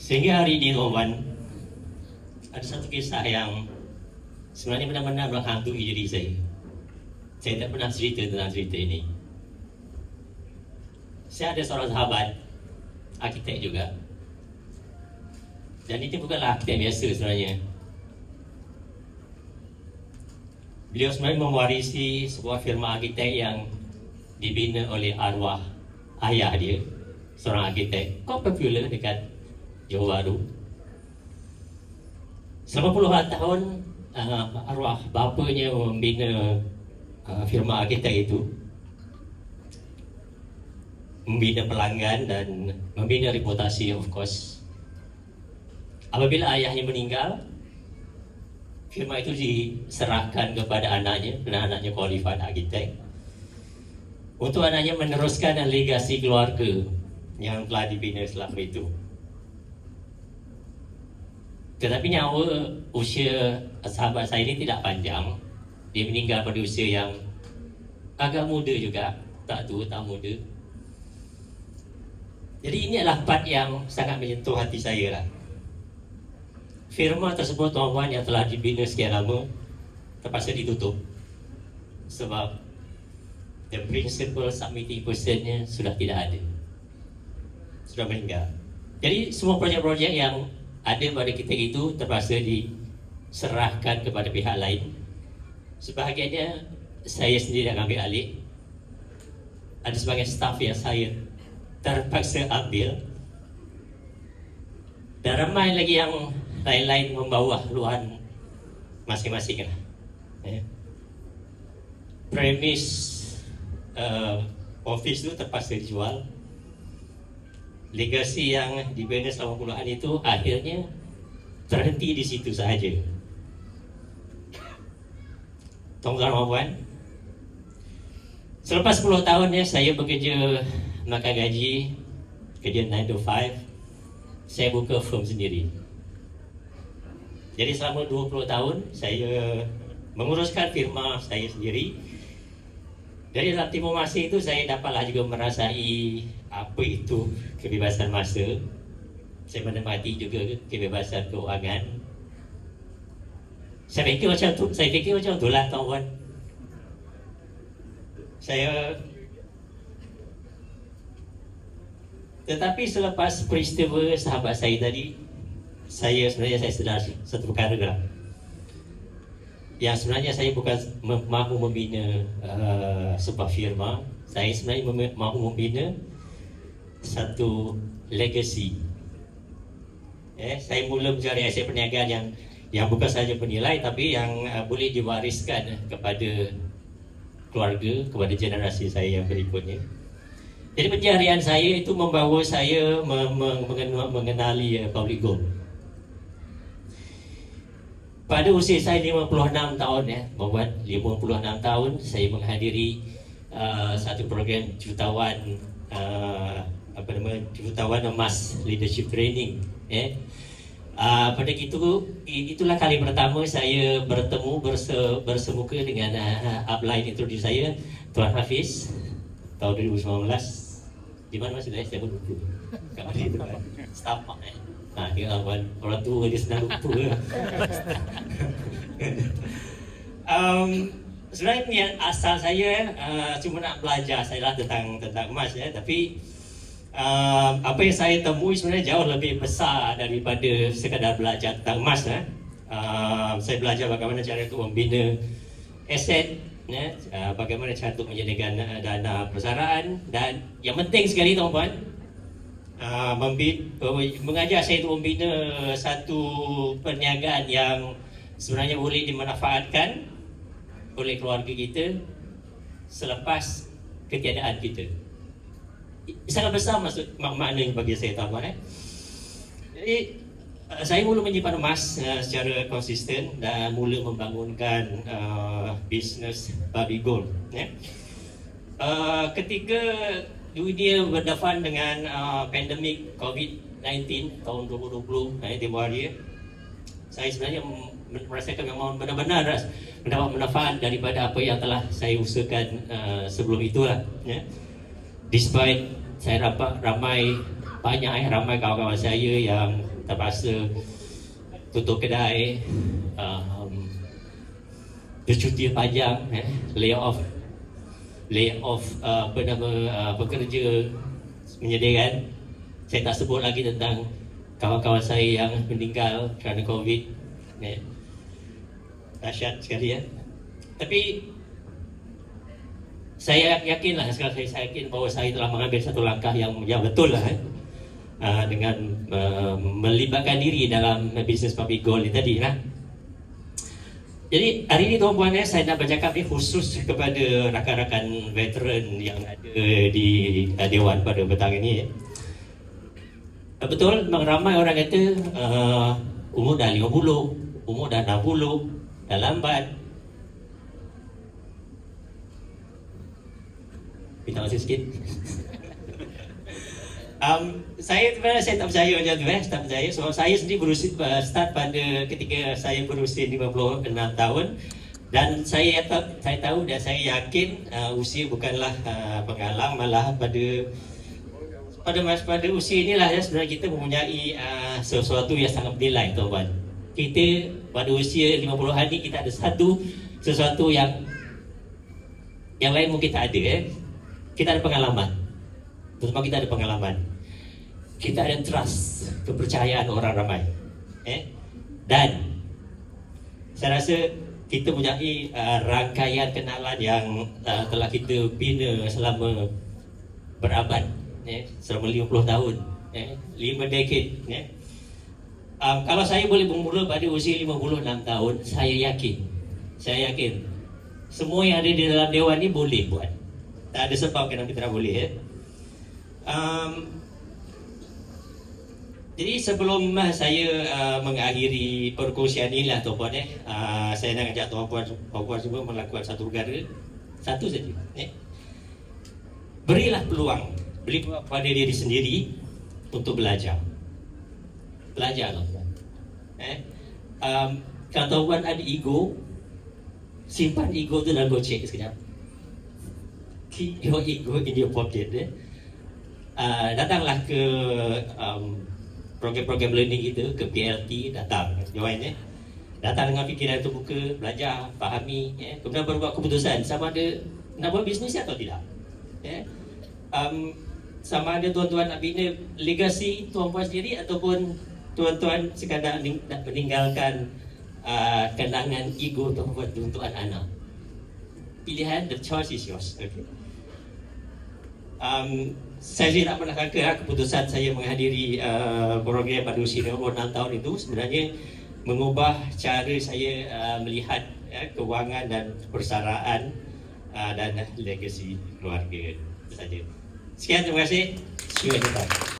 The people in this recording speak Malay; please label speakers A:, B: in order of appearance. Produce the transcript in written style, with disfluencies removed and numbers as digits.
A: Sehingga hari ini kawan, ada satu kisah yang sebenarnya benar-benar menghantui diri saya. Saya tak pernah cerita tentang cerita ini. Saya ada seorang sahabat, arkitek juga. Dan itu bukanlah arkitek biasa sebenarnya. Beliau sebenarnya mewarisi sebuah firma arkitek yang dibina oleh arwah ayah dia, seorang arkitek popular dekat Johor Bahru. Selama puluhan tahun arwah bapanya membina firma arkitek itu, membina pelanggan dan membina reputasi, of course. Apabila ayahnya meninggal, firma itu diserahkan kepada anaknya, kerana anaknya qualified arkitek, untuk anaknya meneruskan legasi keluarga yang telah dibina selama itu. Tetapi nyawa usia sahabat saya ini tidak panjang. Dia meninggal pada usia yang agak muda juga, tak tua, tak muda. Jadi ini adalah part yang sangat menyentuh hati saya lah. Firma tersebut, tuan-tuan, yang telah dibina sekian lama, terpaksa ditutup sebab the principal submitting personnya sudah tidak ada, sudah meninggal. Jadi semua projek-projek yang ada pada kita itu terpaksa diserahkan kepada pihak lain. Sebahagiannya saya sendiri yang ambil alih. Ada sebagian staff yang saya terpaksa ambil, dan ramai lagi yang lain-lain membawa haluan masing-masing lah. Premis office itu terpaksa dijual. Legasi yang dibina selama puluhan itu akhirnya terhenti di situ sahaja. Tuan-tuan dan puan, selepas 10 tahun saya bekerja makan gaji, kerja 9 to 5, saya buka firm sendiri. Jadi selama 20 tahun saya menguruskan firma saya sendiri. Dari dalam tempoh masa itu saya dapatlah juga merasai apa itu kebebasan masa. Saya menikmati juga kebebasan keuangan. Saya fikir macam tu lah, tuan-tuan. Tetapi selepas peristiwa sahabat saya tadi, saya sedar satu perkara lah. Yang sebenarnya saya bukan mahu membina sebuah firma. Saya sebenarnya mahu membina satu legacy. Saya mula mencari aset perniagaan yang bukan sahaja bernilai, tapi yang boleh diwariskan kepada keluarga, kepada generasi saya yang berikutnya. Jadi pencarian saya itu membawa saya mengenali public gold. Pada usia saya 56 tahun, membuat 56 tahun, saya menghadiri satu program jutawan jutawan emas leadership training. Pada itulah kali pertama saya bertemu bersemuka dengan upline introduce saya, Tuan Hafiz, tahun 2019. Di mana masih saya pun lupa. Kat mana itu kan? Setapak dia orang tua dia senang lupa. Sebenarnya niat asal saya cuma nak belajar saya lah tentang emas, tapi apa yang saya temui sebenarnya jauh lebih besar daripada sekadar belajar tentang emas. Saya belajar bagaimana cara untuk membina aset, bagaimana cara untuk menjadikan dana persaraan, dan yang penting sekali, tuan-tuan, mengajar saya untuk membina satu perniagaan yang sebenarnya boleh dimanfaatkan oleh keluarga kita selepas ketiadaan kita. Sangat besar maknanya bagi saya, tuan-tuan. Jadi saya mula menyimpan emas secara konsisten dan mula membangunkan bisnes babi gold. Ketika dunia berdepan dengan pandemik COVID-19 tahun 2020, tempoh hari, saya sebenarnya merasakan memang benar-benar mendapat manfaat daripada apa yang telah saya usahakan sebelum itulah. Despite saya dapat ramai banyak ramai kawan-kawan saya yang terpaksa tutup kedai, bercuti panjang, lay off pekerja menyediakan. Saya tak sebut lagi tentang kawan-kawan saya yang meninggal kerana COVID. Dahsyat sekali ya. Tapi saya yakinlah, sekarang saya yakin bahawa saya telah mengambil satu langkah yang betul lah, dengan melibatkan diri dalam bisnes public goal ini tadi lah. Jadi hari ini tuan-puan, saya nak bercakap ni khusus kepada rakan-rakan veteran yang ada di Dewan pada petang ini. Betul, memang ramai orang kata umur dah 50, umur dah 60, dah lambat. Minta masa sikit. Saya tak percaya macam tu, tak percaya. Sebab saya sendiri start pada ketika saya berusia 56 tahun. Dan saya tahu dan saya yakin usia bukanlah penghalang, malah pada usia inilah ya, sebenarnya kita mempunyai sesuatu yang sangat bernilai, tuan-tuan. Kita pada usia 50-an ni kita ada sesuatu yang lain mungkin tak ada. Kita ada pengalaman. Terutama kita ada pengalaman. Kita ada trust, kepercayaan orang ramai. Dan saya rasa kita mempunyai rangkaian kenalan yang telah kita bina selama berabad, selama 50 tahun, 5 decade. Kalau saya boleh bermula pada usia 56 tahun, saya yakin semua yang ada di dalam Dewan ni boleh buat. Tak ada sebab kenapa kita tak boleh. Jadi sebelum saya mengakhiri perkongsian ini lah, tuan-puan, saya nak ajak tuan-puan semua melakukan satu perkara, satu saja. Berilah peluang pada diri sendiri untuk belajar. Belajar, tuan-puan. Kalau tuan-puan ada ego, simpan ego tu dalam gocek sekejap. Keep your ego in your pocket. Datanglah ke program-program learning kita, ke PLT, datang, join. Datang dengan fikiran terbuka, belajar, fahami, kemudian baru buat keputusan sama ada nak buat bisnes atau tidak. Sama ada tuan-tuan nak bina legasi tuan-puan sendiri ataupun tuan-tuan sekadar nak meninggalkan kenangan ego tuan-puan untuk anak-anak. Pilihan, the choice is yours. Okay. Saya tak pernah sangka keputusan saya menghadiri program pada usia 26 tahun itu sebenarnya mengubah cara saya melihat kewangan dan persaraan dan legasi keluarga saja. Sekian, terima kasih. See you next time.